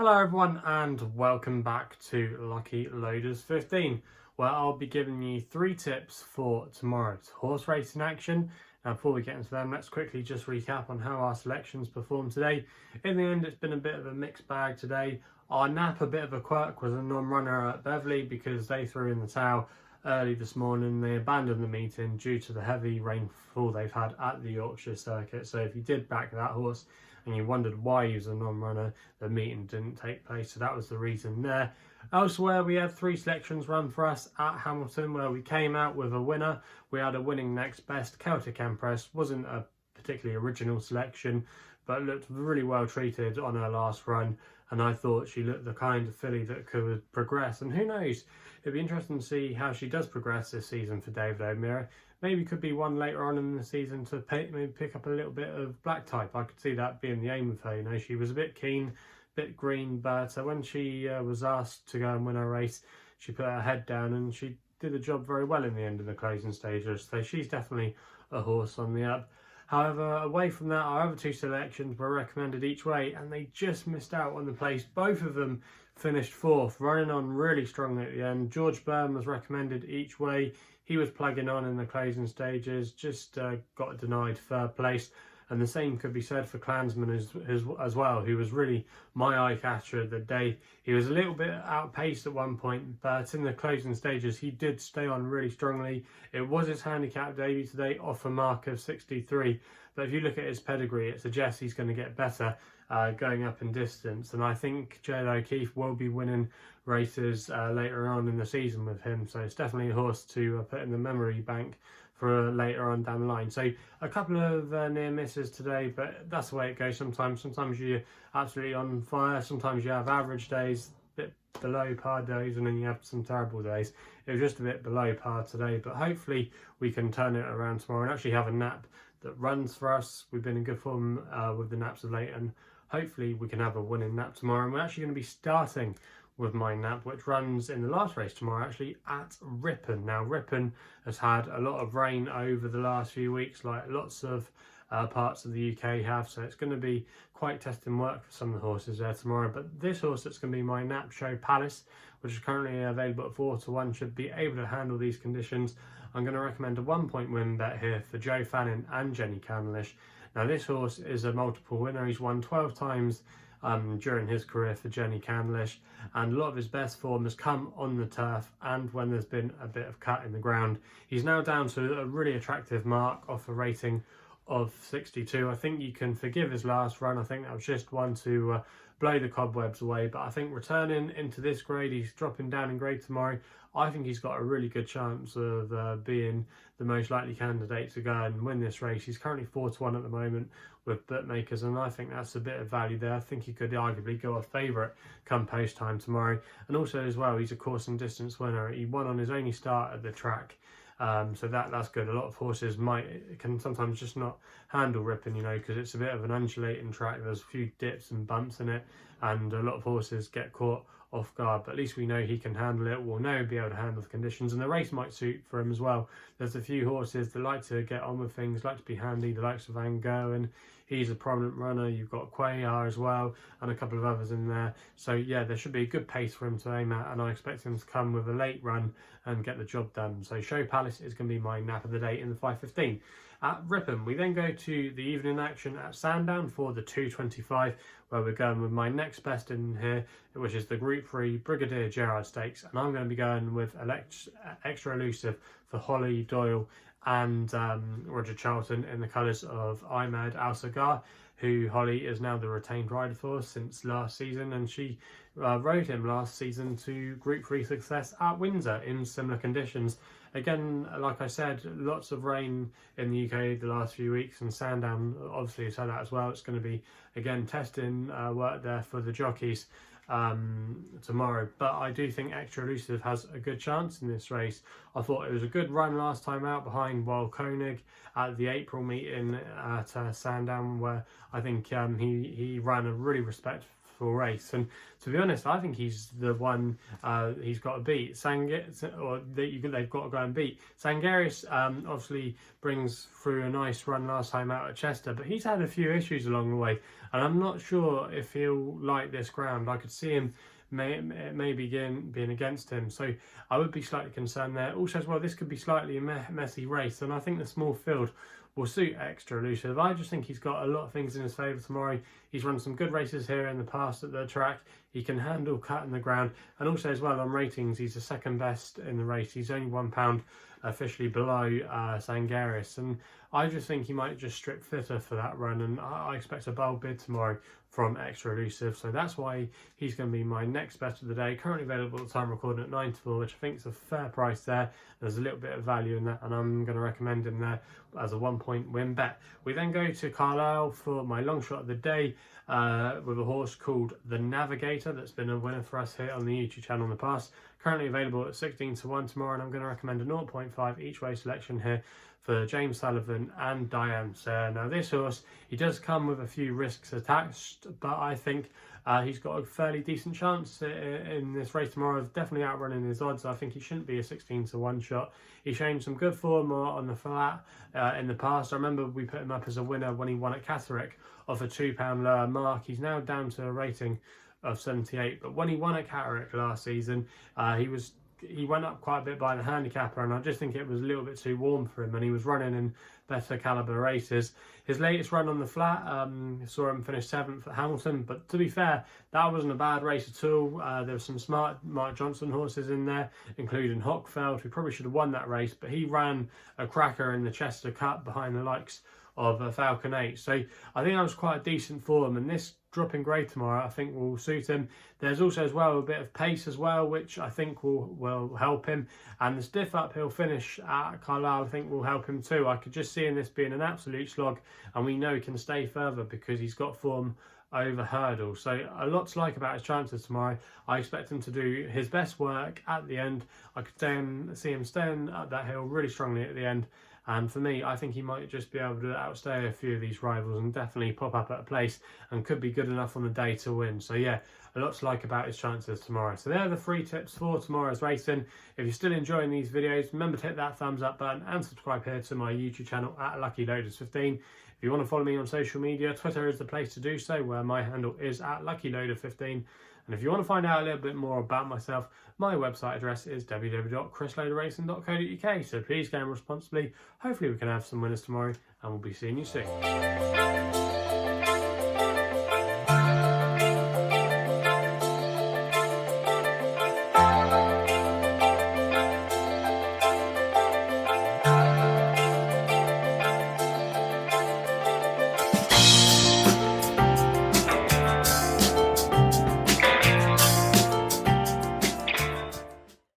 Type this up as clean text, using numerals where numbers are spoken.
Hello everyone and welcome back to Lucky Loaders 15, where I'll be giving you 3 tips for tomorrow's horse racing action. Now before we get into them, let's quickly just recap on how our selections performed today. In the end, it's been a bit of a mixed bag today. Our nap, a bit of a quirk, was a non-runner at Beverley because they threw in the towel early this morning. They abandoned the meeting due to the heavy rainfall they've had at the Yorkshire circuit. So if you did back that horse and you wondered why he was a non-runner, the meeting didn't take place, so that was the reason there. Elsewhere, we had 3 selections run for us at Hamilton, where we came out with a winner. We had a winning next best. Celtic Empress wasn't a particularly original selection, but looked really well treated on her last run, and I thought she looked the kind of filly that could progress. And who knows, it'd be interesting to see how she does progress this season for David O'Meara. Maybe could be one later on in the season to maybe pick up a little bit of black type. I could see that being the aim of her. You know, she was a bit keen, a bit green, but when she was asked to go and win a race, she put her head down and she did the job very well in the end of the closing stages. So she's definitely a horse on the up. However, away from that, our other 2 selections were recommended each way and they just missed out on the place. Both of them finished 4th, running on really strongly at the end. George Byrne was recommended each way. He was plugging on in the closing stages, just got denied 3rd place. And the same could be said for Clansman as well, who was really my eye catcher of the day. He was a little bit outpaced at one point, but in the closing stages, he did stay on really strongly. It was his handicap debut today, off a mark of 63. But if you look at his pedigree, it suggests he's going to get better going up in distance. And I think Jade O'Keefe will be winning races later on in the season with him. So it's definitely a horse to put in the memory bank for later on down the line. So a couple of near misses today, but that's the way it goes sometimes. Sometimes you're absolutely on fire, sometimes you have average days, a bit below par days, and then you have some terrible days. It was just a bit below par today, but hopefully we can turn it around tomorrow and actually have a nap that runs for us. We've been in good form with the naps of late, and hopefully we can have a winning nap tomorrow. And we're actually going to be starting with my nap, which runs in the last race tomorrow, actually at Ripon. Now, Ripon has had a lot of rain over the last few weeks, like lots of parts of the UK have, so it's going to be quite testing work for some of the horses there tomorrow. But this horse that's going to be my nap, Show Palace, which is currently available at 4-1, should be able to handle these conditions. I'm going to recommend a 1-point win bet here for Joe Fannin and Jenny Candlish. Now, this horse is a multiple winner. He's won 12 times during his career for Jenny Candlish, and a lot of his best form has come on the turf and when there's been a bit of cut in the ground. He's now down to a really attractive mark off a rating of 62. I think you can forgive his last run. I think that was just one to blow the cobwebs away, but I think returning into this grade, he's dropping down in grade tomorrow. I think he's got a really good chance of being the most likely candidate to go and win this race. He's currently 4-1 at the moment with bookmakers, and I think that's a bit of value there. I think he could arguably go a favourite come post time tomorrow. And also as well, he's a course and distance winner. He won on his only start at the track. So that's good. A lot of horses can sometimes just not handle Ripon, you know, because it's a bit of an undulating track. There's a few dips and bumps in it, and a lot of horses get caught off guard, but at least we know he can handle it. We'll know be able to handle the conditions, and the race might suit for him as well. There's a few horses that like to get on with things, like to be handy, the likes of Van Gogh, and he's a prominent runner. You've got Quayar as well, and a couple of others in there. So yeah, there should be a good pace for him to aim at, and I expect him to come with a late run and get the job done. So Show Palace is going to be my nap of the day in the 5:15. At Ripon, we then go to the evening action at Sandown for the 2:25, where we're going with my next best in here, which is the Group 3 Brigadier Gerard Stakes, and I'm going to be going with Extra Elusive for Holly Doyle and Roger Charlton in the colours of Ahmed Al Sagar, who Holly is now the retained rider for since last season, and she rode him last season to Group 3 success at Windsor in similar conditions. Again, like I said, lots of rain in the UK the last few weeks, and Sandown obviously has had that as well. It's going to be, again, testing work there for the jockeys tomorrow, but I do think Extra Elusive has a good chance in this race. I thought it was a good run last time out behind Wild Koenig at the April meeting at Sandown, where I think he ran a really respectful full race. And to be honest, I think he's the one he's got to beat. They've got to go and beat. Sangaris obviously brings through a nice run last time out at Chester, but he's had a few issues along the way, and I'm not sure if he'll like this ground. I could see him maybe being against him, so I would be slightly concerned there. Also as well, this could be slightly a messy race, and I think the small field will suit Extra Elusive. I just think he's got a lot of things in his favour tomorrow. He's run some good races here in the past at the track. He can handle cutting the ground, and also as well on ratings, he's the second best in the race. He's only £1 officially below Sangaris, and I just think he might just strip fitter for that run, and I expect a bold bid tomorrow from Extra Elusive, so that's why he's going to be my next bet of the day. Currently available at the time recording at 9-4, which I think is a fair price there. There's a little bit of value in that, and I'm going to recommend him there as a 1-point win bet. We then go to Carlisle for my long shot of the day with a horse called the Navigator that's been a winner for us here on the YouTube channel in the past. Currently available at 16-1 tomorrow, and I'm going to recommend a 0.5 each way selection here for James Sullivan and Diane Sayre. Now this horse, he does come with a few risks attached, but I think he's got a fairly decent chance in this race tomorrow of definitely outrunning his odds. I think he shouldn't be a 16-1 shot. He's shown some good form on the flat in the past. I remember we put him up as a winner when he won at Catterick off a £2 lower mark. He's now down to a rating of 78, but when he won at Catterick last season, he went up quite a bit by the handicapper, and I just think it was a little bit too warm for him, and he was running in better calibre races. His latest run on the flat saw him finish 7th at Hamilton, but to be fair, that wasn't a bad race at all. There were some smart Mark Johnson horses in there, including Hockfeld, who probably should have won that race, but he ran a cracker in the Chester Cup behind the likes of Falcon 8. So I think that was quite a decent form, and this dropping grade tomorrow I think will suit him. There's also as well a bit of pace as well, which I think will help him, and the stiff uphill finish at Carlisle I think will help him too. I could just see in this being an absolute slog, and we know he can stay further because he's got form over hurdle. So a lot to like about his chances tomorrow. I expect him to do his best work at the end. I could see him staying up that hill really strongly at the end, and for me I think he might just be able to outstay a few of these rivals and definitely pop up at a place and could be good enough on the day to win. So yeah, a lot to like about his chances tomorrow. So there are the 3 tips for tomorrow's racing. If you're still enjoying these videos, remember to hit that thumbs up button and subscribe here to my YouTube channel at Lucky Loaders 15. If you want to follow me on social media, Twitter is the place to do so, where my handle is at LuckyLoader15. And if you want to find out a little bit more about myself, my website address is www.chrisloaderracing.co.uk. So please game responsibly. Hopefully we can have some winners tomorrow, and we'll be seeing you soon.